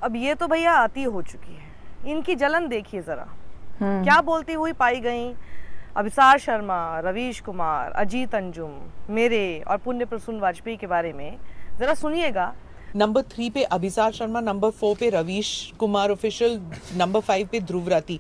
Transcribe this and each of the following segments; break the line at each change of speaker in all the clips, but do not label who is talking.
अब ये तो भैया आती हो चुकी है, इनकी जलन देखिए जरा। क्या बोलती हुई पाई गई अभिसार शर्मा, रवीश कुमार, अजीत अंजुम, मेरे और पुण्य प्रसून वाजपेयी के बारे में, जरा सुनिएगा।
नंबर 3 पे अभिसार शर्मा, नंबर 4 पे रवीश कुमार ऑफिशियल, नंबर 5 पे Dhruv Rathee,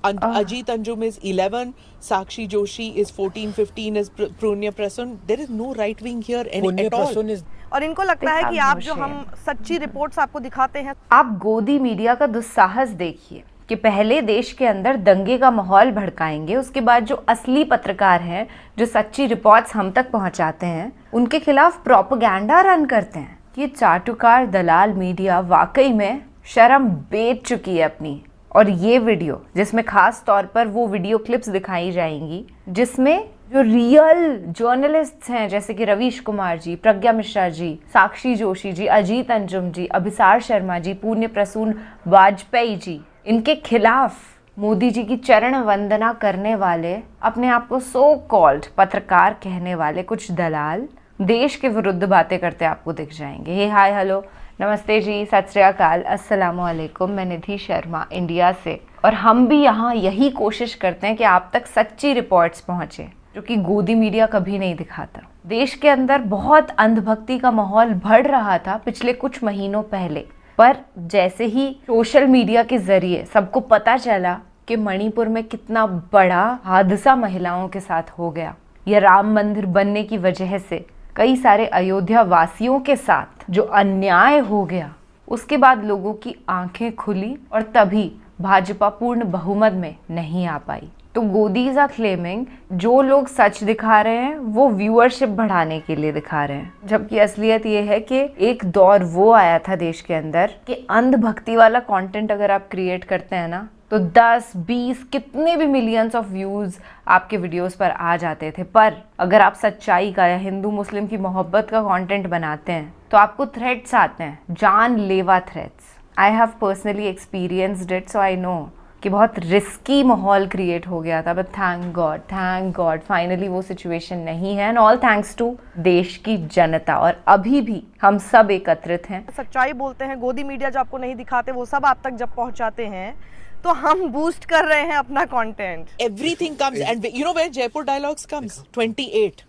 Ajit Anjum is 11, Sakshi Joshi is 14, 15 is Punya Prasun. There is no right wing here at all.
और इनको लगता है कि आप जो हम सच्ची रिपोर्ट्स आपको दिखाते हैं।
आप गोदी मीडिया का दुस्साहस देखिए कि पहले देश के अंदर दंगे का माहौल भड़काएंगे, उसके बाद जो असली पत्रकार हैं, जो सच्ची रिपोर्ट्स हम तक पहुंचाते हैं, उनके खिलाफ प्रोपेगेंडा रन करते हैं। ये चाटुकार दलाल मीडिया वाकई में शर्म बेच चुकी है अपनी। और ये वीडियो, जिसमें खास तौर पर वो वीडियो क्लिप्स दिखाई जाएंगी जिसमें जो रियल जर्नलिस्ट्स हैं, जैसे कि रवीश कुमार जी, प्रज्ञा मिश्रा जी, साक्षी जोशी जी, अजीत अंजुम जी, अभिसार शर्मा जी, पुण्य प्रसून वाजपेयी जी, इनके खिलाफ मोदी जी की चरण वंदना करने वाले, अपने आप को सो कॉल्ड पत्रकार कहने वाले कुछ दलाल देश के विरुद्ध बातें करते आपको दिख जाएंगे। हे हाय हेलो नमस्ते जी, सत श्री अकाल, अस्सलाम वालेकुम। मैं निधि शर्मा इंडिया से, और हम भी यहाँ यही कोशिश करते हैं कि आप तक सच्ची रिपोर्ट्स पहुँचे, जो कि गोदी मीडिया कभी नहीं दिखाता। देश के अंदर बहुत अंधभक्ति का माहौल बढ़ रहा था पिछले कुछ महीनों पहले, पर जैसे ही सोशल मीडिया के जरिए सबको पता चला कि मणिपुर में कितना बड़ा हादसा महिलाओं के साथ हो गया, यह राम मंदिर बनने की वजह से कई सारे अयोध्या वासियों के साथ जो अन्याय हो गया, उसके बाद लोगों की आंखें खुली और तभी भाजपा पूर्ण बहुमत में नहीं आ पाई। तो गोदीज आर क्लेमिंग जो लोग सच दिखा रहे हैं वो व्यूअरशिप बढ़ाने के लिए दिखा रहे हैं, जबकि असलियत ये है कि एक दौर वो आया था देश के अंदर कि अंधभक्ति वाला कंटेंट अगर आप क्रिएट करते हैं ना, तो 10, 20 कितने भी मिलियंस ऑफ व्यूज आपके वीडियोस पर आ जाते थे। पर अगर आप सच्चाई का या हिंदू मुस्लिम की मोहब्बत का कंटेंट बनाते हैं तो आपको थ्रेट्स आते हैं, जानलेवा threats. I have personally experienced it, so I know कि बहुत रिस्की माहौल क्रिएट हो गया था। बट थैंक गॉड फाइनली वो सिचुएशन नहीं है, एंड ऑल थैंक्स टू देश की जनता। और अभी भी हम सब एकत्रित हैं।
सच्चाई बोलते हैं, गोदी मीडिया जो आपको नहीं दिखाते वो सब आप तक जब पहुंचाते हैं तो हम बूस्ट कर रहे हैं अपना content.
Everything comes, and you know where Jaipur Dialogues comes? 28.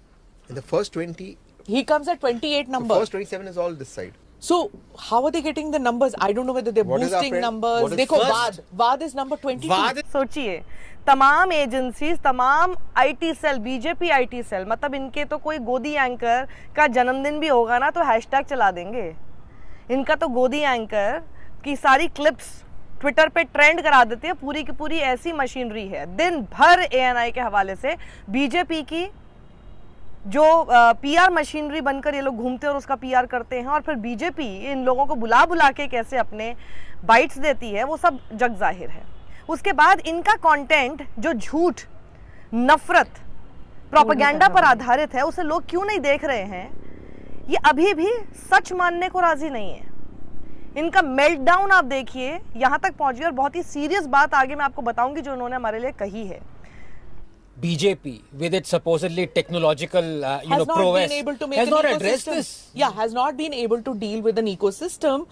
In the first 20,
he comes at 28 number.
The first 27 is all this side.
So how are they getting the numbers? I don't know whether they're boosting numbers. देखो वाद is number 22.
सोचिए, तमाम agencies, तमाम IT cell, BJP IT cell, मतलब इनके तो कोई गोदी एंकर का जन्मदिन भी होगा ना तो हैशटैग चला देंगे। इनका तो गोदी एंकर की सारी क्लिप्स ट्विटर पे ट्रेंड करा देती है। पूरी की पूरी ऐसी मशीनरी है, दिन भर एएनआई के हवाले से बीजेपी की जो पीआर मशीनरी बनकर ये लोग घूमते हैं और उसका पीआर करते हैं, और फिर बीजेपी इन लोगों को बुला बुला के कैसे अपने बाइट्स देती है वो सब जग जाहिर है। उसके बाद इनका कंटेंट जो झूठ, नफरत, प्रोपेगेंडा पर आधारित है, उसे लोग क्यों नहीं देख रहे हैं? ये अभी भी सच मानने को राजी नहीं है। इनका मेल्टडाउन आप देखिए यहाँ तक पहुंची, और बहुत ही सीरियस बात आगे मैं आपको बताऊंगी जो उन्होंने हमारे लिए कही है।
BJP, with its supposedly technological, prowess, has not addressed this.
Yeah, has not been able to deal with an ecosystem.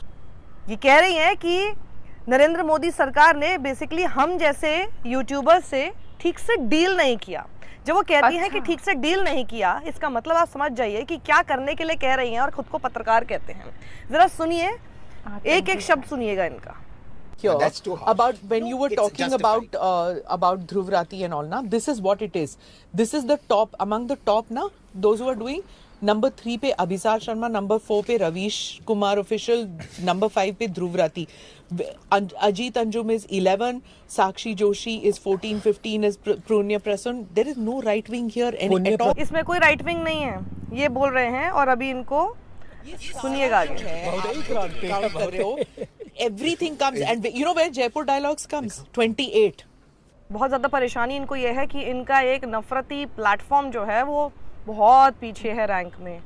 ये कह रही हैं कि नरेंद्र मोदी सरकार ने बेसिकली हम जैसे यूट्यूबर से ठीक से डील नहीं किया। जब वो कहती हैं कि ठीक से डील नहीं किया, इसका मतलब आप समझ जाइए कि क्या करने के लिए कह रही हैं, और खुद को पत्रकार कहते हैं। जरा सुनिए, एक एक शब्द सुनिएगा इनका।
That's too harsh.
About when
No,
you were
it's
talking about Dhruv Rathi and all, na, this is what it is. This is the top among the top, na, those who are doing. Number 3 पे अभिसार Sharma, number 4 पे Ravish Kumar official, number 5 पे Dhruv Rathee, Ajit Anjum is 11, Sakshi Joshi is 14, 15 is पुण्य Prasoon. There is no right wing here at all.
इसमें कोई right wing नहीं है, ये बोल रहे हैं। और अभी इनको सुनिएगा आगे।
Everything comes, and you know where Jaipur Dialogues comes? 28.
बहुत ज़्यादा परेशानी इनको ये है कि इनका एक नफरती प्लेटफॉर्म जो है वो बहुत पीछे है रैंक में।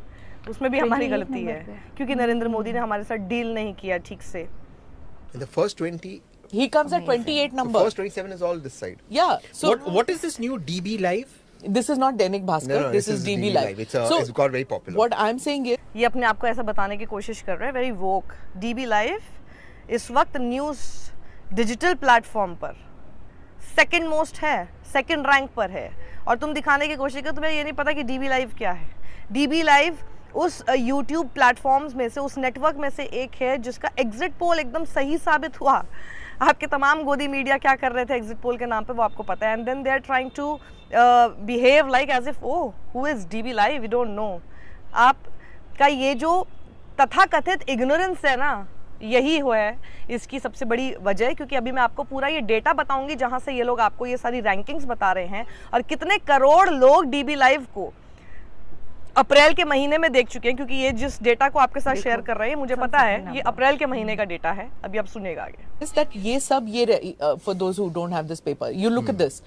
उसमें भी हमारी गलती है क्योंकि नरेंद्र मोदी ने हमारे साथ डील नहीं किया ठीक से।
In the first 20,
he comes at 28 number.
The first 27 is all this side.
Yeah. So
what is this new DB Live?
This is not Dainik Bhaskar.
No,
this is DB Live.
It's got very popular.
What I'm saying is,
ये अपने आप को ऐसा बताने की कोशिश कर रहे हैं, वेरी वोक। DB Live इस वक्त न्यूज़ डिजिटल प्लेटफॉर्म पर सेकंड मोस्ट है, सेकंड रैंक पर है। और तुम दिखाने की कोशिश करो, तुम्हें ये नहीं पता कि डीबी लाइव क्या है। डीबी लाइव उस यूट्यूब प्लेटफॉर्म्स में से, उस नेटवर्क में से एक है जिसका एग्जिट पोल एकदम सही साबित हुआ। आपके तमाम गोदी मीडिया क्या कर रहे थे एग्जिट पोल के नाम पे, वो आपको पता है। And then they are trying to behave like as if oh who is DB live, we don't know. आपका ये जो तथाकथित इग्नोरेंस है ना, यही हुआ है इसकी सबसे बड़ी वजह। क्योंकि अभी मैं आपको पूरा ये डेटा बताऊंगी जहां से ये लोग आपको ये सारी रैंकिंग्स बता रहे हैं और कितने करोड़ लोग डीबी लाइव को अप्रैल के महीने में देख चुके हैं। क्योंकि ये जिस डेटा को आपके साथ शेयर कर रहे हैं, मुझे पता है ये अप्रैल के महीने का डेटा है। अभी आप सुनिएगा आगे।
Is that ये सब ये for those who don't have this paper, you look at this.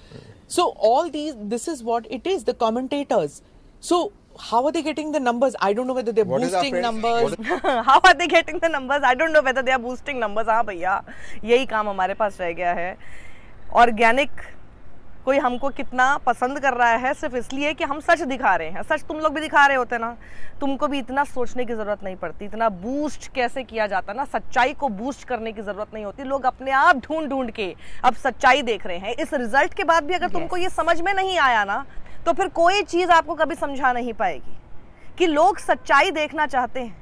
So all these, this is what it is. The commentators. So how are they getting the numbers? I don't know whether they're
What is
boosting
April?
numbers.
How are they getting the numbers? I don't know whether they are boosting numbers. हाँ भैया, यही काम हमारे पास रह गया है। Organic कोई हमको कितना पसंद कर रहा है सिर्फ इसलिए कि हम सच दिखा रहे हैं। सच तुम लोग भी दिखा रहे होते ना, तुमको भी इतना सोचने की ज़रूरत नहीं पड़ती, इतना बूस्ट कैसे किया जाता ना, सच्चाई को बूस्ट करने की ज़रूरत नहीं होती। लोग अपने आप ढूंढ ढूंढ के अब सच्चाई देख रहे हैं। इस रिजल्ट के बाद भी अगर तुमको ये समझ में नहीं आया ना, तो फिर कोई चीज़ आपको कभी समझा नहीं पाएगी कि लोग सच्चाई देखना चाहते हैं।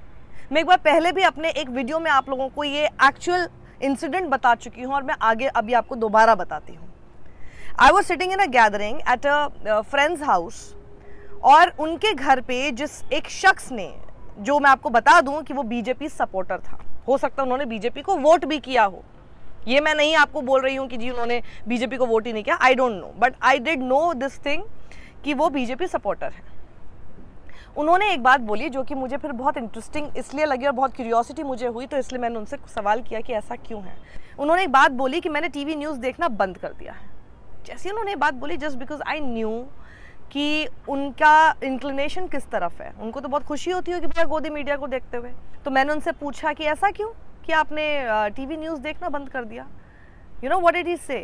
मैं एक बार पहले भी अपने एक वीडियो में आप लोगों को ये एक्चुअल इंसिडेंट बता चुकी हूँ और मैं आगे अभी आपको दोबारा बताती हूँ। I was sitting in a gathering at a friends house, और उनके घर पे जिस एक शख्स ने, जो मैं आपको बता दूं कि वो बीजेपी सपोर्टर था, हो सकता है उन्होंने बीजेपी को वोट भी किया हो, ये मैं नहीं आपको बोल रही हूँ कि जी उन्होंने बीजेपी को वोट ही नहीं किया, I don't know, but I did know this thing कि वो बीजेपी सपोर्टर है। उन्होंने एक बात बोली जो कि मुझे फिर बहुत इंटरेस्टिंग इसलिए लगी और बहुत क्यूरियोसिटी मुझे हुई, तो इसलिए मैंने उनसे सवाल किया कि ऐसा क्यों है। उन्होंने एक बात बोली कि मैंने टीवी न्यूज़ देखना बंद कर दिया है। जैसे उन्होंने बात बोली, जस्ट बिकॉज आई न्यू कि उनका इंक्लिनेशन किस तरफ है। उनको तो बहुत खुशी होती है कि भैया गोदी मीडिया को देखते हुए। तो मैंने उनसे पूछा कि ऐसा क्यों कि आपने टीवी न्यूज़ देखना बंद कर दिया। You know what did he say?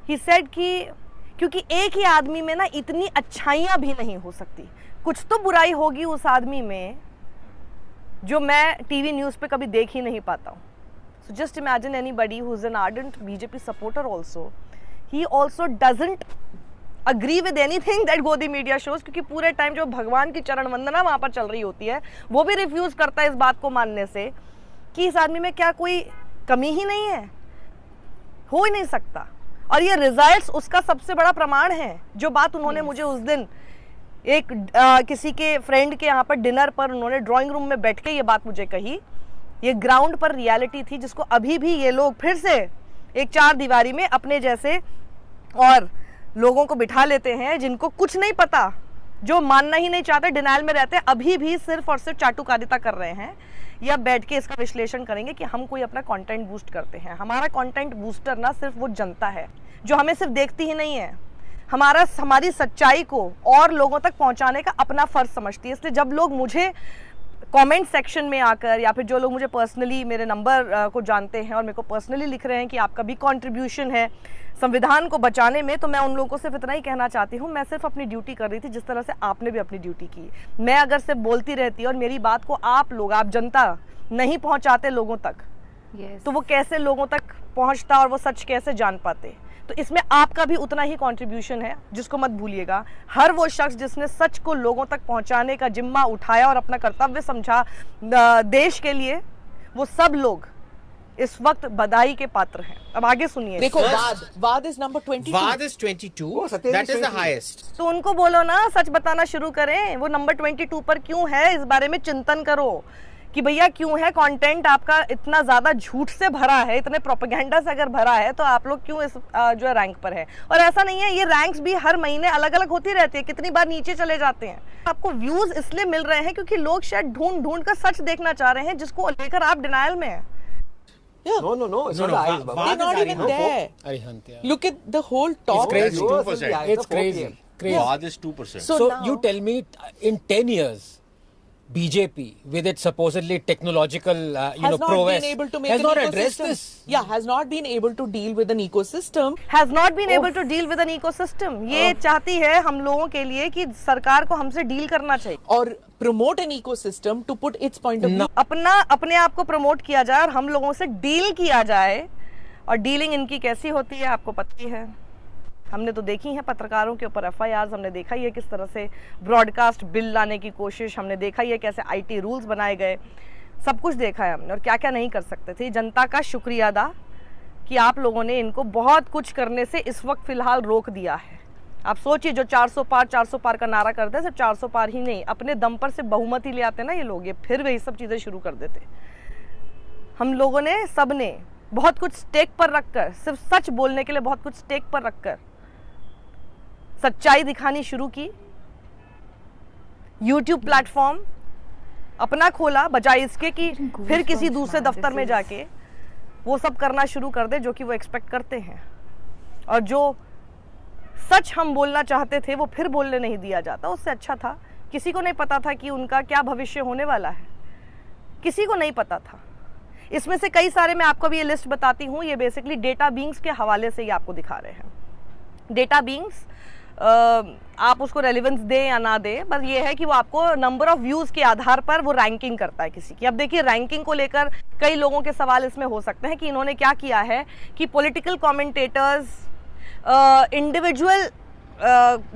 He said कि क्योंकि एक ही आदमी में ना इतनी अच्छाइयाँ भी नहीं हो सकती, कुछ तो बुराई होगी उस आदमी में जो मैं टीवी न्यूज़ पे कभी देख ही नहीं पाता हूँ। So just imagine anybody who is an ardent BJP supporter also, he also doesn't agree with anything that गोदी मीडिया shows, क्योंकि पूरे टाइम जो भगवान की चरण वंदना वहाँ पर चल रही होती है, वो भी रिफ्यूज़ करता है इस बात को मानने से कि इस आदमी में क्या कोई कमी ही नहीं है, हो ही नहीं सकता। और ये रिजल्ट्स उसका सबसे बड़ा प्रमाण है। जो बात उन्होंने मुझे उस दिन एक किसी के फ्रेंड के यहाँ पर डिनर पर उन्होंने ड्राइंग रूम में बैठ के ये बात मुझे कही, ये ग्राउंड पर रियलिटी थी जिसको अभी भी ये लोग फिर से एक चार दीवारी में अपने जैसे और लोगों को बिठा लेते हैं जिनको कुछ नहीं पता, जो मानना ही नहीं चाहते, डिनाइल में रहते हैं, अभी भी सिर्फ और सिर्फ चाटुकारिता कर रहे हैं या बैठ के इसका विश्लेषण करेंगे कि हम कोई अपना कंटेंट बूस्ट करते हैं। हमारा कंटेंट बूस्टर ना सिर्फ वो जनता है जो हमें सिर्फ देखती ही नहीं है, हमारी सच्चाई को और लोगों तक पहुंचाने का अपना फर्ज समझती है। इसलिए जब लोग मुझे कमेंट सेक्शन में आकर या फिर जो लोग मुझे पर्सनली मेरे नंबर को जानते हैं और मेरे को पर्सनली लिख रहे हैं कि आपका भी कंट्रीब्यूशन है संविधान को बचाने में, तो मैं उन लोगों को सिर्फ इतना ही कहना चाहती हूँ, मैं सिर्फ अपनी ड्यूटी कर रही थी जिस तरह से आपने भी अपनी ड्यूटी की। मैं अगर सिर्फ बोलती रहती और मेरी बात को आप लोग, आप जनता नहीं पहुँचाते लोगों तक, तो वो कैसे लोगों तक पहुँचता और वो सच कैसे जान पाते। तो इसमें आपका भी उतना ही कंट्रीब्यूशन है, जिसको मत भूलिएगा। हर वो शख्स जिसने सच को लोगों तक पहुंचाने का जिम्मा उठाया और अपना कर्तव्य समझा देश के लिए, वो सब लोग इस वक्त बधाई के पात्र हैं। अब आगे सुनिए।
देखो, वाद इज नंबर 22।
वाद is 22, that is the highest.
तो उनको बोलो ना सच बताना शुरू करें। वो नंबर 22 पर क्यों है, इस बारे में चिंतन करो कि भैया क्यों है कंटेंट आपका इतना ज़्यादा झूठ से भरा है, इतने प्रोपेगेंडा से अगर भरा है, तो आप लोग क्यों इस जो है रैंक पर है। और ऐसा नहीं है, ये रैंक्स भी हर महीने अलग अलग होती रहती है, कितनी बार नीचे चले जाते हैं। आपको व्यूज इसलिए मिल रहे हैं क्योंकि लोग शायद ढूंढ ढूंढ कर सच देखना चाह रहे हैं, जिसको लेकर आप डिनायल में हैं।
Yeah. No. It's not eyes.
They're not even there.
Arihant, yeah.
Look at the whole top.
It's crazy.
2%.
It's crazy. Crazy.
Waad is 2%.
So
now-
you tell me, in 10 years, BJP, with its supposedly technological,
has not
prowess,
been able to make
has
an
not
ecosystem.
addressed this.
Yeah, has not been able to deal with an ecosystem.
Has not been able to deal with an ecosystem. ये चाहती है हम लोगों के लिए कि सरकार को हमसे डील करना चाहिए।
और promote an ecosystem to put its point of view.
अपने आप को प्रमोट किया जाए और हम लोगों से डील किया जाए, और डीलिंग इनकी कैसी होती है आपको पता ही है। हमने तो देखी है पत्रकारों के ऊपर FIRs, हमने देखा ही है किस तरह से ब्रॉडकास्ट बिल लाने की कोशिश, हमने देखा ही है कैसे IT रूल्स बनाए गए, सब कुछ देखा है हमने, और क्या क्या नहीं कर सकते थे। जनता का शुक्रिया अदा कि आप लोगों ने इनको बहुत कुछ करने से इस वक्त फ़िलहाल रोक दिया है। आप सोचिए, जो 400 पार का नारा करते हैं, सिर्फ 400 पार ही नहीं, अपने दम पर से बहुमत ही ले आते ना ये लोग, ये फिर वही सब चीज़ें शुरू कर देते। हम लोगों ने, सब ने बहुत कुछ स्टेक पर रखकर, सिर्फ सच बोलने के लिए बहुत कुछ स्टेक पर रखकर सच्चाई दिखानी शुरू की। YouTube प्लेटफॉर्म अपना खोला, बजाय इसके कि फिर किसी दूसरे दफ्तर में जाके वो सब करना शुरू कर दे जो कि वो एक्सपेक्ट करते हैं। और जो सच हम बोलना चाहते थे वो फिर बोलने नहीं दिया जाता। उससे अच्छा था, किसी को नहीं पता था कि उनका क्या भविष्य होने वाला है, किसी को नहीं पता था। इसमें से कई सारे, मैं आपको भी ये लिस्ट बताती हूँ, ये बेसिकली डेटा बीइंग्स के हवाले से ये आपको दिखा रहे हैं। डेटा बीइंग्स, आप उसको रेलिवेंस दें या ना दें, बस ये है कि वो आपको नंबर ऑफ व्यूज़ के आधार पर वो रैंकिंग करता है किसी की। अब देखिए, रैंकिंग को लेकर कई लोगों के सवाल इसमें हो सकते हैं कि इन्होंने क्या किया है कि पॉलिटिकल कमेंटेटर्स, इंडिविजुअल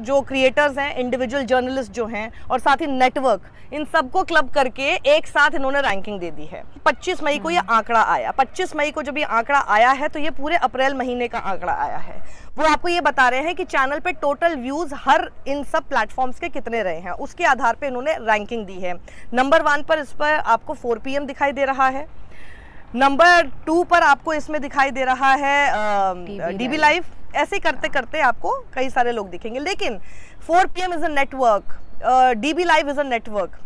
जो क्रिएटर्स हैं, इंडिविजुअल जर्नलिस्ट जो हैं, और साथ ही नेटवर्क, इन सबको क्लब करके एक साथ इन्होंने रैंकिंग दे दी है। 25 मई को ये आंकड़ा आया। 25 मई को जब ये आंकड़ा आया है तो ये पूरे अप्रैल महीने का आंकड़ा आया है। वो आपको ये बता रहे हैं कि चैनल पे टोटल व्यूज़ हर इन सब प्लेटफॉर्म्स के कितने रहे हैं, उसके आधार पे इन्होंने रैंकिंग दी है। नंबर 1 पर इस पर आपको 4 PM दिखाई दे रहा है। नंबर 2 पर आपको इसमें दिखाई दे रहा है DB लाइव। ऐसे करते करते आपको कई सारे लोग दिखेंगे, लेकिन 4 PM is a network, DB live is a network.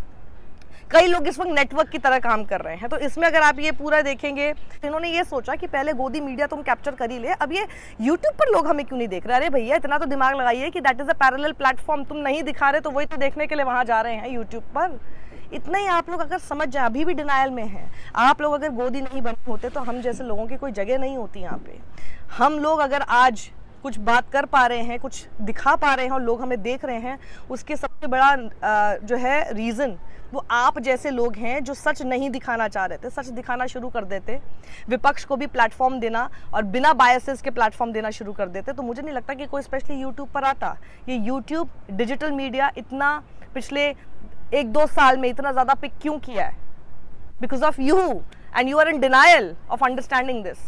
कई लोग इस वक्त नेटवर्क की तरह काम कर रहे हैं। तो इसमें अगर आप ये पूरा देखेंगे, तो इन्होंने ये सोचा कि पहले गोदी मीडिया तुम कैप्चर कर ही ले, अब ये YouTube पर लोग हमें क्यों नहीं देख रहे। अरे भैया, इतना तो दिमाग लगाइए कि that is a parallel platform, तुम नहीं दिखा रहे तो वही तो देखने के लिए वहाँ जा रहे हैं YouTube पर। इतना ही आप लोग अगर समझ जाए, अभी भी डिनायल में हैं आप लोग। अगर गोदी नहीं बने होते तो हम जैसे लोगों की कोई जगह नहीं होती यहाँ पे। हम लोग अगर आज कुछ बात कर पा रहे हैं, कुछ दिखा पा रहे हैं और लोग हमें देख रहे हैं, उसके सबसे बड़ा जो है रीज़न वो आप जैसे लोग हैं जो सच नहीं दिखाना चाह रहे थे, सच दिखाना शुरू कर देते, विपक्ष को भी प्लेटफॉर्म देना और बिना बायसेस के प्लेटफॉर्म देना शुरू कर देते। तो मुझे नहीं लगता कि कोई स्पेशली यूट्यूब पर आता। ये यूट्यूब, डिजिटल मीडिया इतना पिछले 1-2 साल में इतना ज़्यादा पिक क्यों किया है? Because of you, and you are in denial of understanding this.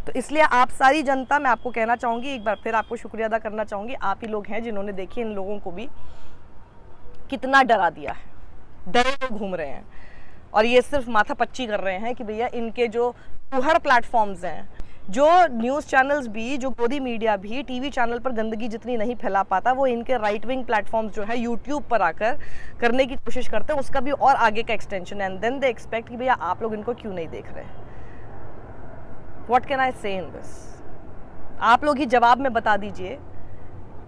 तो इसलिए आप सारी जनता, मैं आपको कहना चाहूँगी, एक बार फिर आपको शुक्रिया अदा करना चाहूँगी। आप ही लोग हैं जिन्होंने देखिए इन लोगों को भी कितना डरा दिया है, डरे लोग घूम रहे हैं और ये सिर्फ माथा पच्ची कर रहे हैं कि भैया इनके जो हर प्लेटफॉर्म्स हैं, जो न्यूज़ चैनल्स भी, जो गोदी मीडिया भी टीवी चैनल पर गंदगी जितनी नहीं फैला पाता, वो इनके राइट विंग प्लेटफॉर्म्स जो है यूट्यूब पर आकर करने की कोशिश करते हैं, उसका भी और आगे का extension. And then they expect कि भैया आप लोग इनको क्यों नहीं देख रहे। व्हाट कैन आई से इन दिस? आप लोग ही जवाब में बता दीजिए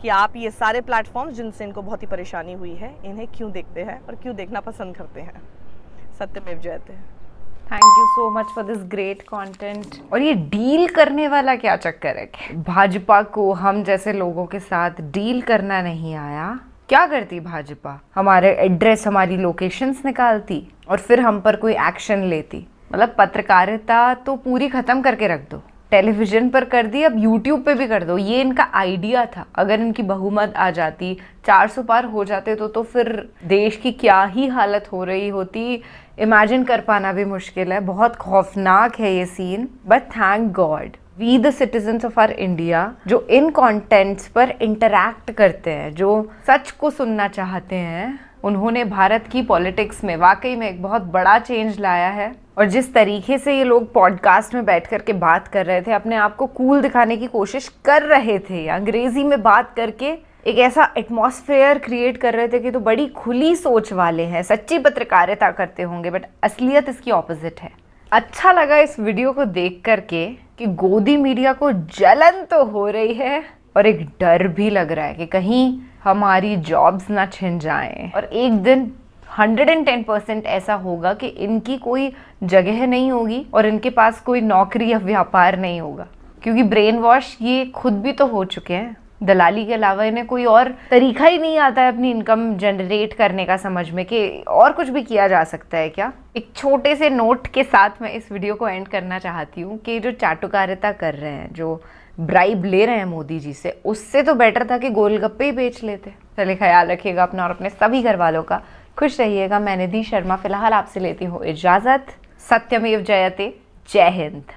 कि आप ये सारे प्लेटफॉर्म्स जिनसे इनको बहुत ही परेशानी हुई है, इन्हें क्यों देखते हैं और क्यों देखना पसंद करते हैं। सत्यमेव जयते।
Thank you so much for this great content. और ये डील करने वाला क्या चक्कर है कि भाजपा को हम जैसे लोगों के साथ डील करना नहीं आया? क्या करती भाजपा? हमारे एड्रेस, हमारी लोकेशंस निकालती और फिर हम पर कोई एक्शन लेती। मतलब पत्रकारिता तो पूरी खत्म करके रख दो, टेलीविजन पर कर दी, अब यूट्यूब पे भी कर दो। ये इनका आइडिया था। अगर इनकी बहुमत आ जाती, 400 पार हो जाते तो फिर देश की क्या ही हालत हो रही होती, इमेजिन कर पाना भी मुश्किल है। बहुत खौफनाक है ये scene. But thank God we the citizens of our India, जो इन कंटेंट्स पर इंटरैक्ट करते हैं, जो सच को सुनना चाहते हैं, उन्होंने भारत की पॉलिटिक्स में वाकई में एक बहुत बड़ा चेंज लाया है। और जिस तरीके से ये लोग पॉडकास्ट में बैठ करके बात कर रहे थे, अपने आप को कूल दिखाने की कोशिश कर रहे थे, अंग्रेजी में बात करके एक ऐसा एटमॉस्फेयर क्रिएट कर रहे थे कि तो बड़ी खुली सोच वाले हैं, सच्ची पत्रकारिता करते होंगे, बट असलियत इसकी ऑपोजिट है। अच्छा लगा इस वीडियो को देख करके कि गोदी मीडिया को जलन तो हो रही है और एक डर भी लग रहा है कि कहीं हमारी जॉब्स ना छिन जाएं और एक दिन 110% ऐसा होगा कि इनकी कोई जगह नहीं होगी और इनके पास कोई नौकरी या व्यापार नहीं होगा, क्योंकि ब्रेन वॉश ये खुद भी तो हो चुके हैं। दलाली के अलावा इन्हें कोई और तरीका ही नहीं आता है अपनी इनकम जनरेट करने का, समझ में कि और कुछ भी किया जा सकता है क्या। एक छोटे से नोट के साथ मैं इस वीडियो को एंड करना चाहती हूँ कि जो चाटुकारिता कर रहे हैं, जो ब्राइब ले रहे हैं मोदी जी से, उससे तो बेटर था कि गोलगप्पे ही बेच लेते। चलिए, ख्याल रखिएगा अपना और अपने सभी घर वालों का, खुश रहिएगा। मैं निधि शर्मा फिलहाल आपसे लेती हूँ इजाज़त। सत्यमेव जयते। जय हिंद।